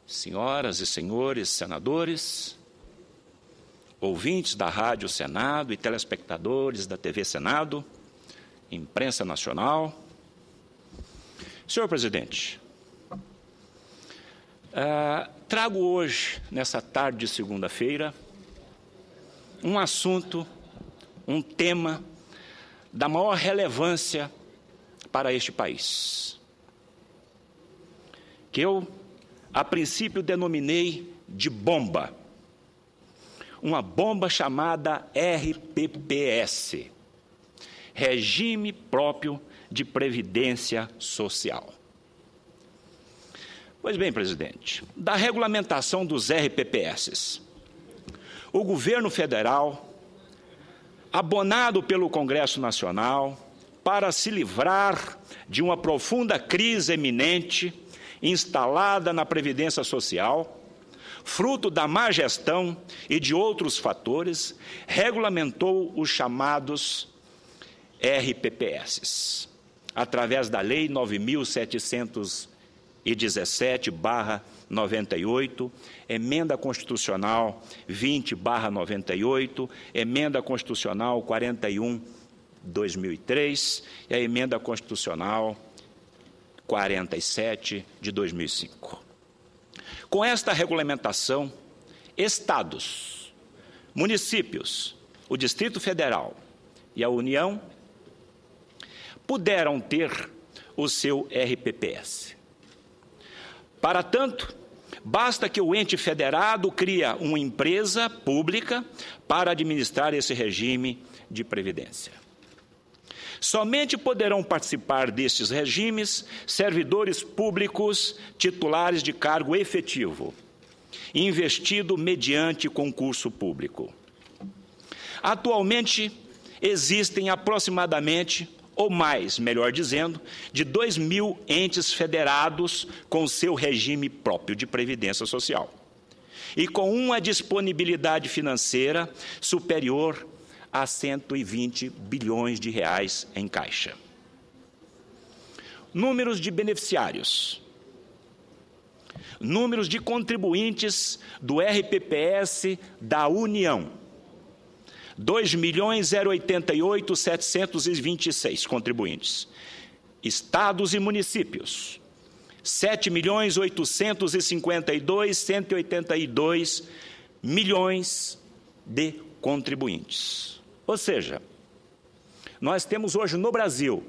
senhoras e senhores senadores, ouvintes da Rádio Senado e telespectadores da TV Senado, imprensa nacional. Senhor presidente, trago hoje, nessa tarde de segunda-feira, um assunto, um tema da maior relevância para este país, que eu, a princípio, denominei de bomba. Uma bomba chamada RPPS, Regime Próprio de Previdência Social. Pois bem, presidente, da regulamentação dos RPPS, o governo federal, abonado pelo Congresso Nacional, para se livrar de uma profunda crise eminente instalada na Previdência Social, fruto da má gestão e de outros fatores, regulamentou os chamados RPPS, através da Lei 9.717/98, Emenda Constitucional 20/98, Emenda Constitucional 41/2003 e a Emenda Constitucional 47 de 2005. Com esta regulamentação, estados, municípios, o Distrito Federal e a União puderam ter o seu RPPS. Para tanto, basta que o ente federado crie uma empresa pública para administrar esse regime de previdência. Somente poderão participar destes regimes servidores públicos titulares de cargo efetivo, investido mediante concurso público. Atualmente, existem aproximadamente, ou mais, melhor dizendo, de 2.000 entes federados com seu regime próprio de previdência social e com uma disponibilidade financeira superior a 120 bilhões de reais em caixa. Números de beneficiários. Números de contribuintes do RPPS da União. 2.088.726 contribuintes. Estados e municípios. 7.852.182 milhões de contribuintes. Ou seja, nós temos hoje no Brasil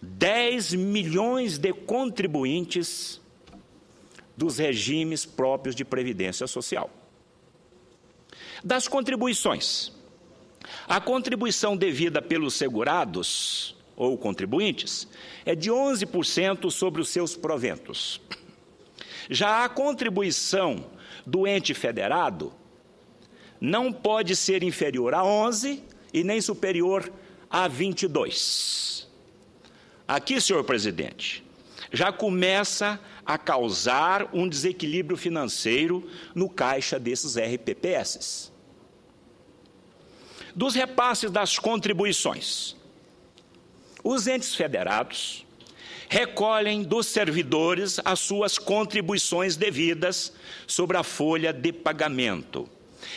10 milhões de contribuintes dos regimes próprios de previdência social. Das contribuições, a contribuição devida pelos segurados ou contribuintes é de 11% sobre os seus proventos. Já a contribuição do ente federado não pode ser inferior a 11 e nem superior a 22. Aqui, senhor presidente, já começa a causar um desequilíbrio financeiro no caixa desses RPPS. Dos repasses das contribuições, os entes federados recolhem dos servidores as suas contribuições devidas sobre a folha de pagamento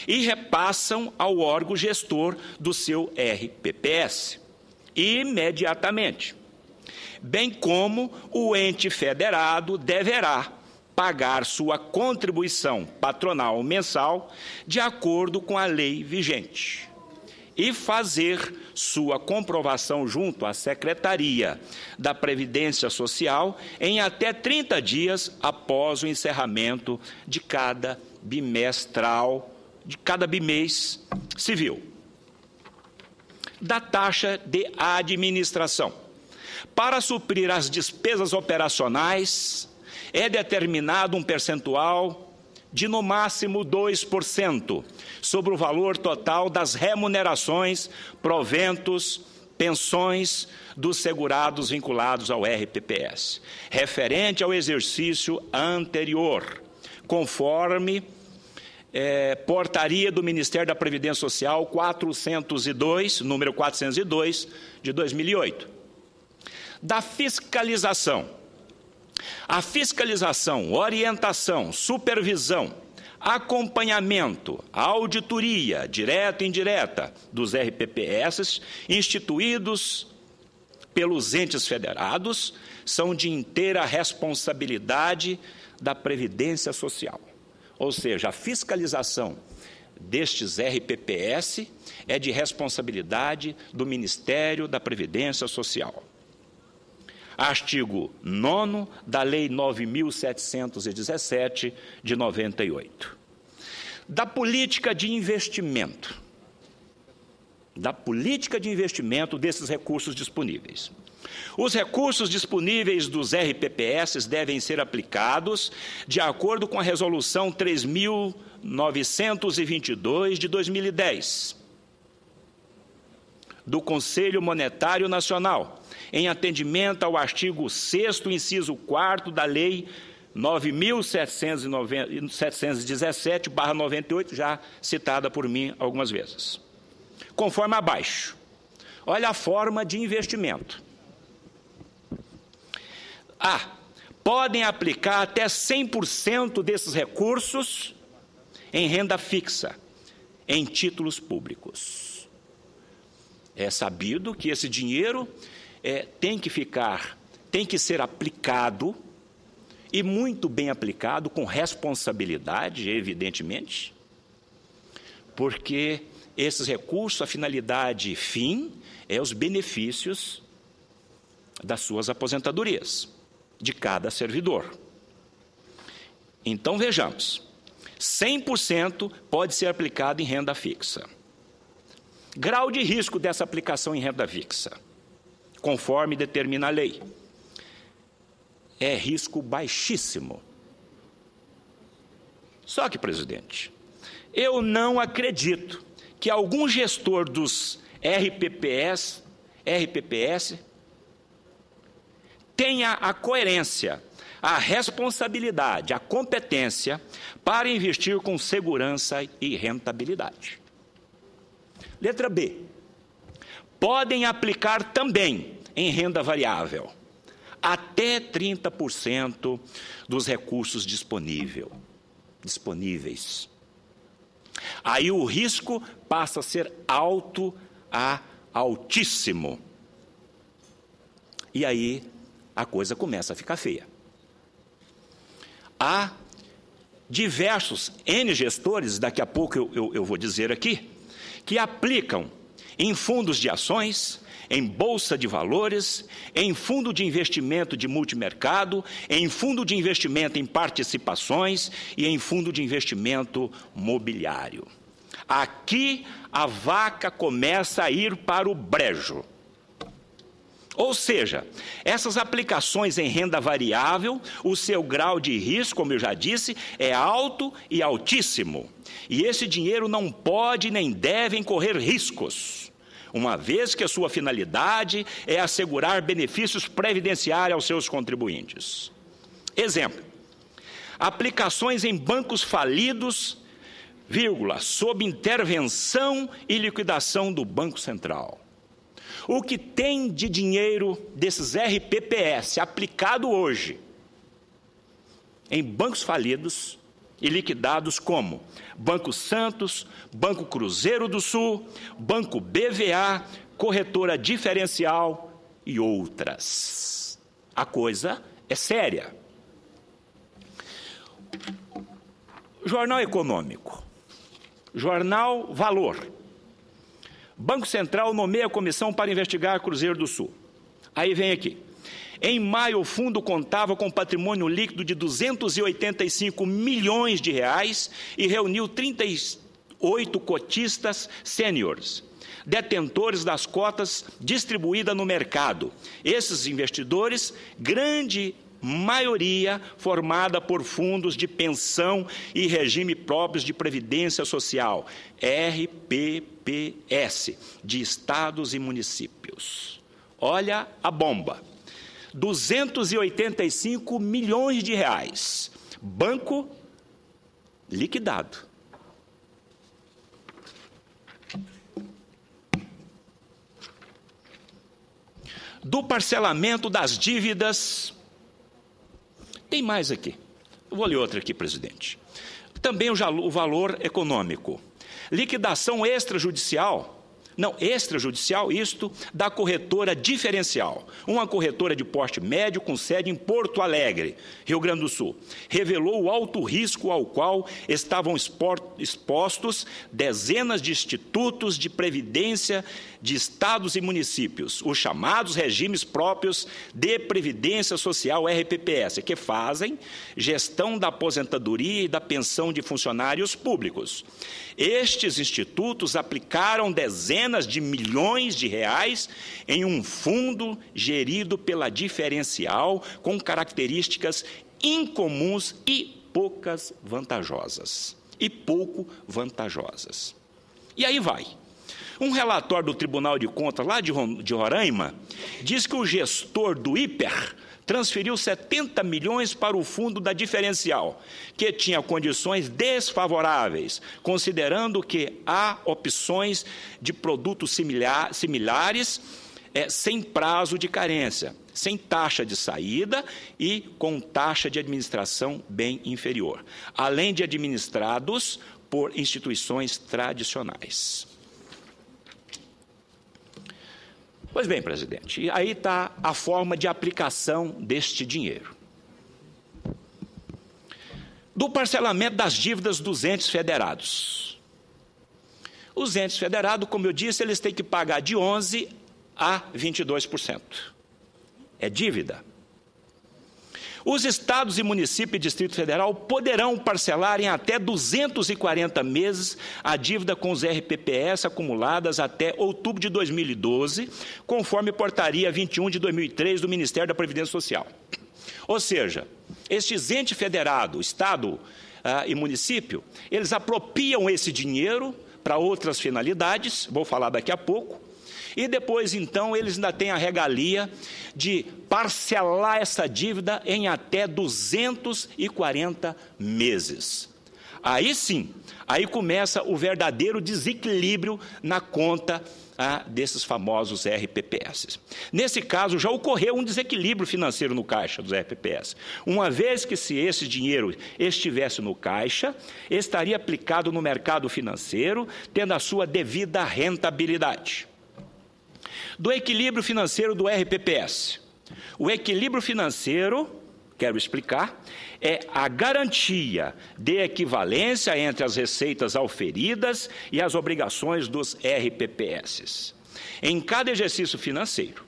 e repassam ao órgão gestor do seu RPPS imediatamente, bem como o ente federado deverá pagar sua contribuição patronal mensal de acordo com a lei vigente e fazer sua comprovação junto à Secretaria da Previdência Social em até 30 dias após o encerramento de cada bimestre civil. Da taxa de administração. Para suprir as despesas operacionais, é determinado um percentual de, no máximo, 2% sobre o valor total das remunerações, proventos, pensões dos segurados vinculados ao RPPS, referente ao exercício anterior, conforme portaria do Ministério da Previdência Social 402, número 402, de 2008. Da fiscalização. A fiscalização, orientação, supervisão, acompanhamento, auditoria, direta e indireta, dos RPPS instituídos pelos entes federados são de inteira responsabilidade da Previdência Social. Ou seja, a fiscalização destes RPPS é de responsabilidade do Ministério da Previdência Social. Artigo 9º da Lei 9.717, de 98. Da política de investimento. Da política de investimento desses recursos disponíveis. Os recursos disponíveis dos RPPS devem ser aplicados de acordo com a Resolução 3.922, de 2010, do Conselho Monetário Nacional, em atendimento ao artigo 6º, inciso 4º da Lei 9.717/98, já citada por mim algumas vezes. Conforme abaixo. Olha a forma de investimento. A. Podem aplicar até 100% desses recursos em renda fixa, em títulos públicos. É sabido que esse dinheiro tem que ser aplicado, e muito bem aplicado, com responsabilidade, evidentemente, porque esses recursos, a finalidade fim, é os benefícios das suas aposentadorias, de cada servidor. Então, vejamos, 100% pode ser aplicado em renda fixa. Grau de risco dessa aplicação em renda fixa, conforme determina a lei, é risco baixíssimo. Só que, presidente, eu não acredito que algum gestor dos RPPS tenha a coerência, a responsabilidade, a competência para investir com segurança e rentabilidade. Letra B. Podem aplicar também em renda variável até 30% dos recursos disponíveis. Aí o risco passa a ser alto a altíssimo. E aí a coisa começa a ficar feia. Há diversos N gestores, daqui a pouco eu vou dizer aqui, que aplicam em fundos de ações, em bolsa de valores, em fundo de investimento de multimercado, em fundo de investimento em participações e em fundo de investimento mobiliário. Aqui a vaca começa a ir para o brejo. Ou seja, essas aplicações em renda variável, o seu grau de risco, como eu já disse, é alto e altíssimo. E esse dinheiro não pode nem deve correr riscos, uma vez que a sua finalidade é assegurar benefícios previdenciários aos seus contribuintes. Exemplo, aplicações em bancos falidos, sob intervenção e liquidação do Banco Central. O que tem de dinheiro desses RPPS aplicado hoje em bancos falidos e liquidados como Banco Santos, Banco Cruzeiro do Sul, Banco BVA, Corretora Diferencial e outras. A coisa é séria. Jornal Econômico, Jornal Valor. Banco Central nomeia a comissão para investigar Cruzeiro do Sul. Aí vem aqui. Em maio, o fundo contava com patrimônio líquido de 285 milhões de reais e reuniu 38 cotistas sêniores, detentores das cotas distribuídas no mercado. Esses investidores, grande maioria formada por fundos de pensão e regime próprios de previdência social, RPPS, de estados e municípios. Olha a bomba. 285 milhões de reais. Banco liquidado. Do parcelamento das dívidas Tem mais aqui. Eu vou ler outra aqui, presidente. Também o valor econômico. Liquidação extrajudicial. Não, extrajudicial, isto da corretora diferencial. Uma corretora de porte médio com sede em Porto Alegre, Rio Grande do Sul, revelou o alto risco ao qual estavam expostos dezenas de institutos de previdência de estados e municípios, os chamados regimes próprios de previdência social RPPS, que fazem gestão da aposentadoria e da pensão de funcionários públicos. Estes institutos aplicaram dezenas de milhões de reais em um fundo gerido pela diferencial com características incomuns e pouco vantajosas. E aí vai. Um relatório do Tribunal de Contas, lá de Roraima, diz que o gestor do IPER transferiu 70 milhões para o fundo da diferencial, que tinha condições desfavoráveis, considerando que há opções de produtos similares sem prazo de carência, sem taxa de saída e com taxa de administração bem inferior, além de administrados por instituições tradicionais. Pois bem, presidente, e aí está a forma de aplicação deste dinheiro. Do parcelamento das dívidas dos entes federados. Os entes federados, como eu disse, eles têm que pagar de 11% a 22%. É dívida. Os estados e municípios e Distrito Federal poderão parcelar em até 240 meses a dívida com os RPPS acumuladas até outubro de 2012, conforme portaria 21 de 2003 do Ministério da Previdência Social. Ou seja, estes entes federados, estado e município, eles apropriam esse dinheiro para outras finalidades, vou falar daqui a pouco, e depois, então, eles ainda têm a regalia de parcelar essa dívida em até 240 meses. Aí sim, aí começa o verdadeiro desequilíbrio na conta desses famosos RPPS. Nesse caso, já ocorreu um desequilíbrio financeiro no caixa dos RPPS, uma vez que se esse dinheiro estivesse no caixa, estaria aplicado no mercado financeiro, tendo a sua devida rentabilidade. Do equilíbrio financeiro do RPPS. O equilíbrio financeiro, quero explicar, é a garantia de equivalência entre as receitas auferidas e as obrigações dos RPPS em cada exercício financeiro.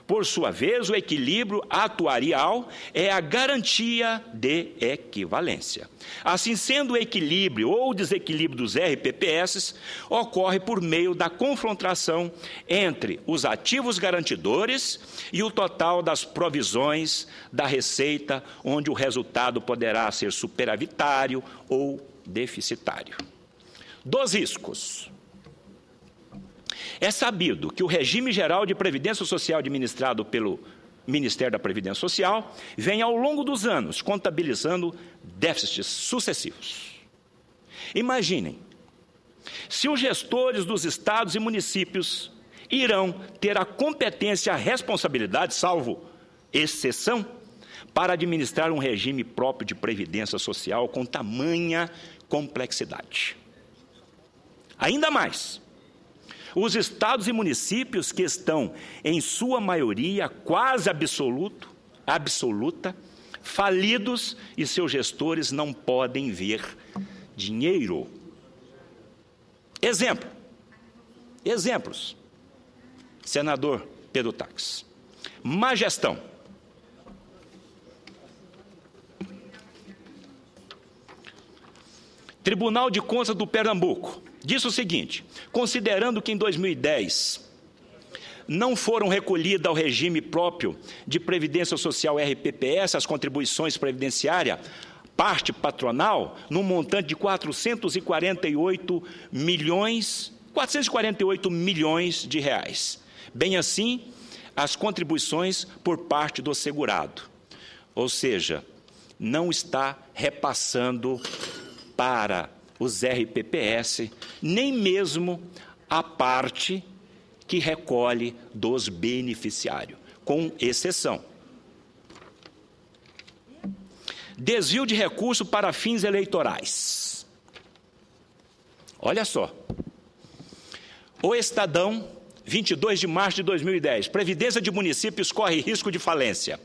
Por sua vez, o equilíbrio atuarial é a garantia de equivalência. Assim sendo, o equilíbrio ou desequilíbrio dos RPPS ocorre por meio da confrontação entre os ativos garantidores e o total das provisões da receita, onde o resultado poderá ser superavitário ou deficitário. Dos riscos. É sabido que o regime geral de previdência social administrado pelo Ministério da Previdência Social vem ao longo dos anos contabilizando déficits sucessivos. Imaginem, se os gestores dos estados e municípios irão ter a competência e a responsabilidade, salvo exceção, para administrar um regime próprio de previdência social com tamanha complexidade. Ainda mais, os estados e municípios que estão, em sua maioria, quase absoluta, falidos e seus gestores não podem ver dinheiro. Exemplos. Senador Pedro Taques. Má gestão. Tribunal de Contas do Pernambuco disse o seguinte: considerando que em 2010 não foram recolhidas ao regime próprio de Previdência Social RPPS as contribuições previdenciárias, parte patronal, no montante de 448 milhões de reais. Bem assim, as contribuições por parte do segurado. Ou seja, não está repassando para os RPPS, nem mesmo a parte que recolhe dos beneficiários, com exceção. desvio de recurso para fins eleitorais. Olha só. O Estadão, 22 de março de 2010. Previdência de municípios corre risco de falência.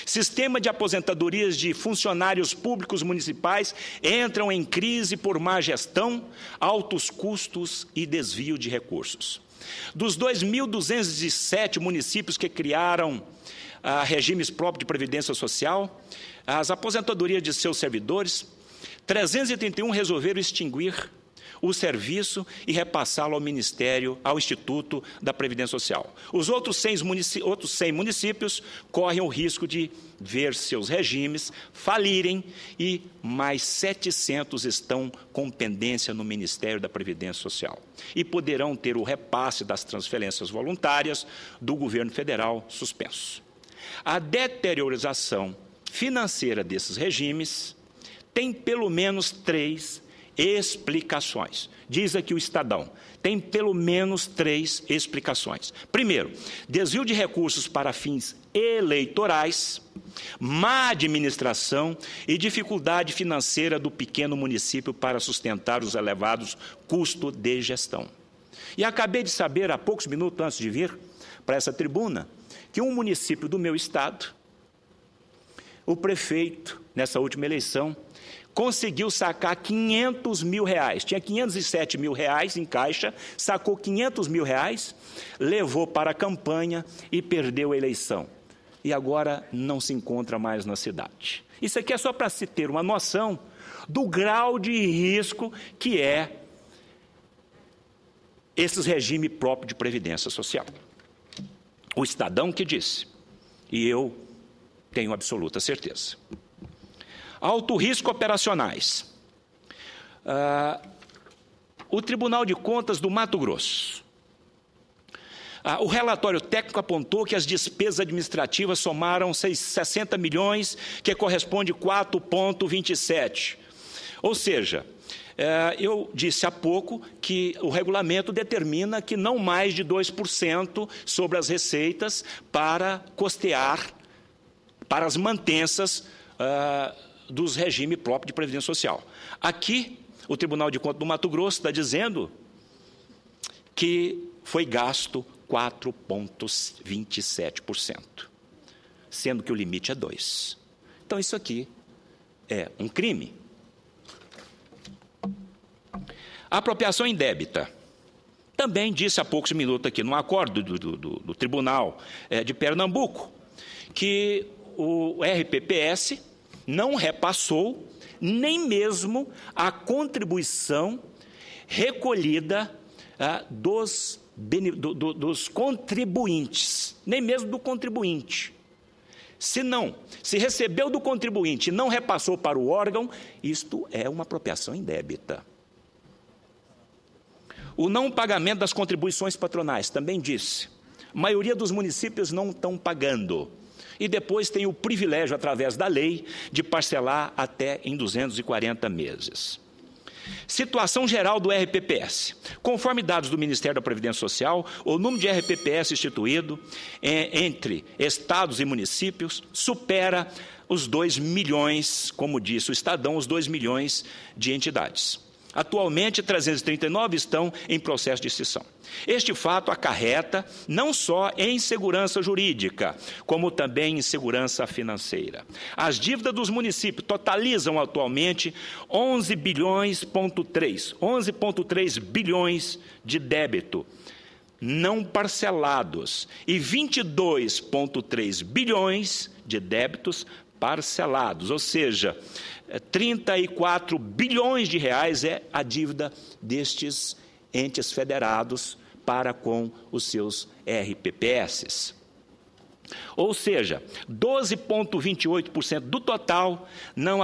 Sistema de aposentadorias de funcionários públicos municipais entram em crise por má gestão, altos custos e desvio de recursos. Dos 2.207 municípios que criaram regimes próprios de previdência social, as aposentadorias de seus servidores, 331 resolveram extinguir o serviço e repassá-lo ao Ministério, ao Instituto da Previdência Social. Os outros 100 municípios correm o risco de ver seus regimes falirem e mais 700 estão com pendência no Ministério da Previdência Social e poderão ter o repasse das transferências voluntárias do governo federal suspenso. A deteriorização financeira desses regimes tem pelo menos 3 explicações. Diz aqui o Estadão, tem pelo menos 3 explicações. Primeiro, desvio de recursos para fins eleitorais, má administração e dificuldade financeira do pequeno município para sustentar os elevados custos de gestão. E acabei de saber, há poucos minutos antes de vir para essa tribuna, que um município do meu estado, o prefeito, nessa última eleição, conseguiu sacar 500 mil reais. Tinha 507 mil reais em caixa, sacou 500 mil reais, levou para a campanha e perdeu a eleição. E agora não se encontra mais na cidade. Isso aqui é só para se ter uma noção do grau de risco que é esses regimes próprios de previdência social. O Estadão que disse, e eu tenho absoluta certeza. Alto risco operacionais. O Tribunal de Contas do Mato Grosso. O relatório técnico apontou que as despesas administrativas somaram 60 milhões, que corresponde a 4,27. Ou seja, eu disse há pouco que o regulamento determina que não mais de 2% sobre as receitas para custear, para as mantenças dos regimes próprios de previdência social. Aqui, o Tribunal de Contas do Mato Grosso está dizendo que foi gasto 4,27%, sendo que o limite é 2%. Então, isso aqui é um crime. A apropriação indébita. Também disse há poucos minutos aqui, no acordo do Tribunal de Pernambuco, que o RPPS não repassou nem mesmo a contribuição recolhida dos contribuintes, nem mesmo do contribuinte. Se recebeu do contribuinte e não repassou para o órgão, isto é uma apropriação indébita. O não pagamento das contribuições patronais, também disse. A maioria dos municípios não estão pagando. E depois tem o privilégio, através da lei, de parcelar até em 240 meses. Situação geral do RPPS. Conforme dados do Ministério da Previdência Social, o número de RPPS instituído entre estados e municípios supera os 2 milhões, como disse o Estadão, os 2 milhões de entidades. Atualmente, 339 estão em processo de extinção. Este fato acarreta não só em insegurança jurídica, como também em insegurança financeira. As dívidas dos municípios totalizam atualmente 11,3 bilhões de débito não parcelados e 22,3 bilhões de débitos parcelados, ou seja, 34 bilhões de reais é a dívida destes entes federados para com os seus RPPS. Ou seja, 12,28% do total não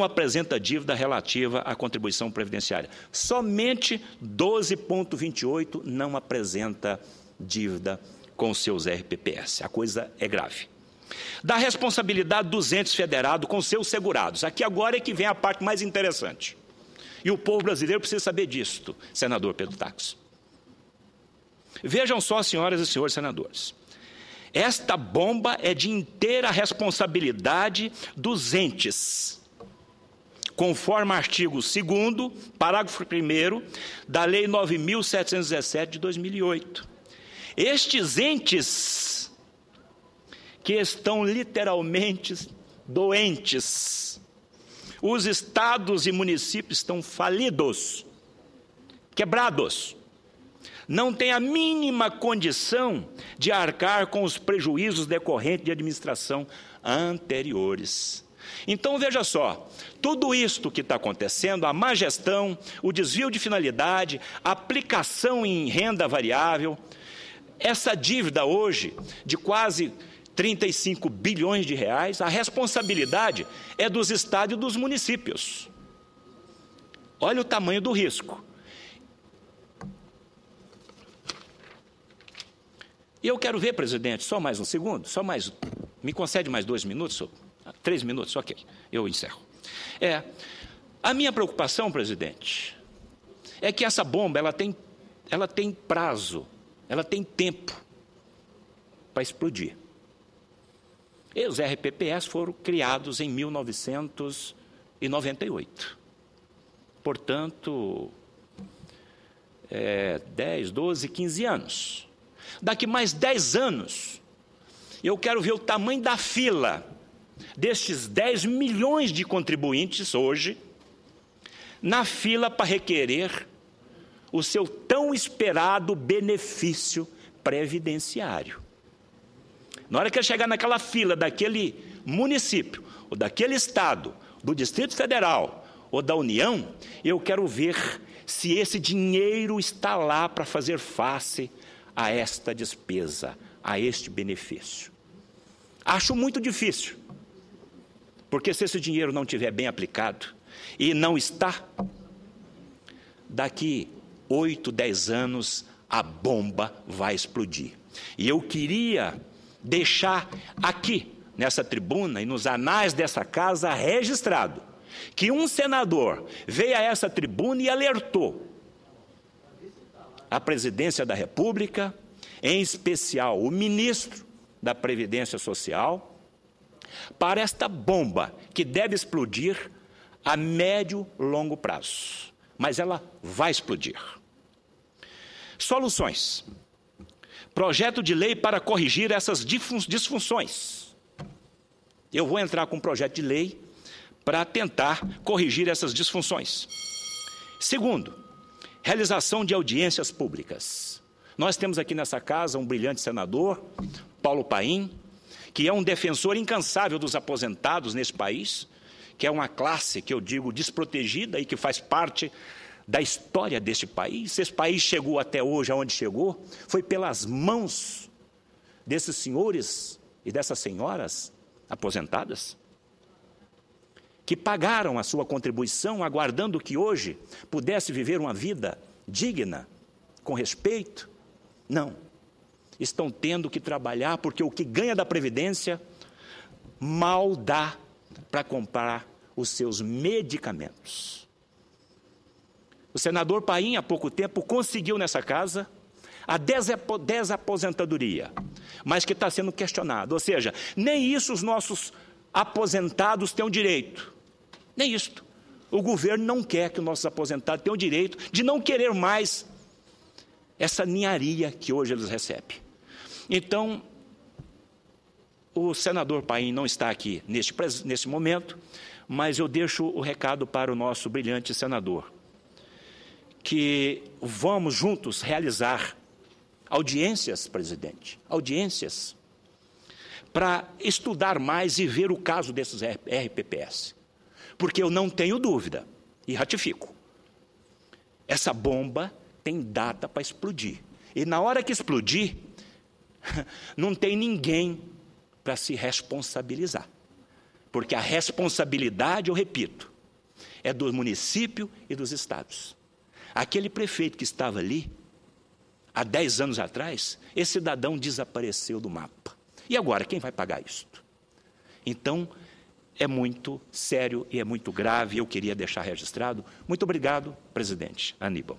apresenta dívida relativa à contribuição previdenciária. Somente 12,28% não apresenta dívida com seus RPPS. A coisa é grave. Da responsabilidade dos entes federados com seus segurados. Aqui agora é que vem a parte mais interessante. E o povo brasileiro precisa saber disto, senador Pedro Táxi. Vejam só, senhoras e senhores senadores. Esta bomba é de inteira responsabilidade dos entes, conforme artigo 2º, parágrafo 1º, da Lei 9.717 de 2008. Estes entes que estão literalmente doentes, os estados e municípios estão falidos, quebrados, não têm a mínima condição de arcar com os prejuízos decorrentes de administração anteriores. Então, veja só, tudo isto que está acontecendo, a má gestão, o desvio de finalidade, a aplicação em renda variável, essa dívida hoje de quase 35 bilhões de reais, a responsabilidade é dos estados e dos municípios. Olha o tamanho do risco. E eu quero ver, presidente, só mais um segundo, me concede mais 2 minutos, 3 minutos, ok, eu encerro. A minha preocupação, presidente, é que essa bomba, ela tem prazo, ela tem tempo para explodir. E os RPPS foram criados em 1998. Portanto, 10, 12, 15 anos. Daqui mais 10 anos, eu quero ver o tamanho da fila destes 10 milhões de contribuintes hoje, na fila para requerer o seu tão esperado benefício previdenciário. Na hora que eu chegar naquela fila daquele município, ou daquele estado, do Distrito Federal, ou da União, eu quero ver se esse dinheiro está lá para fazer face a esta despesa, a este benefício. Acho muito difícil, porque se esse dinheiro não estiver bem aplicado, e não está, daqui 8, 10 anos, a bomba vai explodir. E eu queria deixar aqui, nessa tribuna e nos anais dessa casa, registrado, que um senador veio a essa tribuna e alertou a presidência da República, em especial o ministro da Previdência Social, para esta bomba que deve explodir a médio e longo prazo. Mas ela vai explodir. Soluções. Projeto de lei para corrigir essas disfunções. Eu vou entrar com um projeto de lei para tentar corrigir essas disfunções. Segundo, realização de audiências públicas. Nós temos aqui nessa casa um brilhante senador, Paulo Paim, que é um defensor incansável dos aposentados nesse país, que é uma classe, que eu digo, desprotegida e que faz parte da história deste país. Esse país chegou até hoje aonde chegou, foi pelas mãos desses senhores e dessas senhoras aposentadas, que pagaram a sua contribuição, aguardando que hoje pudesse viver uma vida digna, com respeito. Não. Estão tendo que trabalhar, porque o que ganha da Previdência mal dá para comprar os seus medicamentos. O senador Paim, há pouco tempo, conseguiu nessa casa a desaposentadoria, mas que está sendo questionado. Ou seja, nem isso os nossos aposentados têm o direito. Nem isto. O governo não quer que os nossos aposentados tenham o direito de não querer mais essa ninharia que hoje eles recebem. Então, o senador Paim não está aqui neste momento, mas eu deixo o recado para o nosso brilhante senador, que vamos juntos realizar audiências, presidente, audiências, para estudar mais e ver o caso desses RPPS. Porque eu não tenho dúvida, e ratifico, essa bomba tem data para explodir. E na hora que explodir, não tem ninguém para se responsabilizar. Porque a responsabilidade, eu repito, é do município e dos estados. Aquele prefeito que estava ali, há 10 anos atrás, esse cidadão desapareceu do mapa. E agora, quem vai pagar isto? Então, é muito sério e é muito grave, eu queria deixar registrado. Muito obrigado, presidente Aníbal.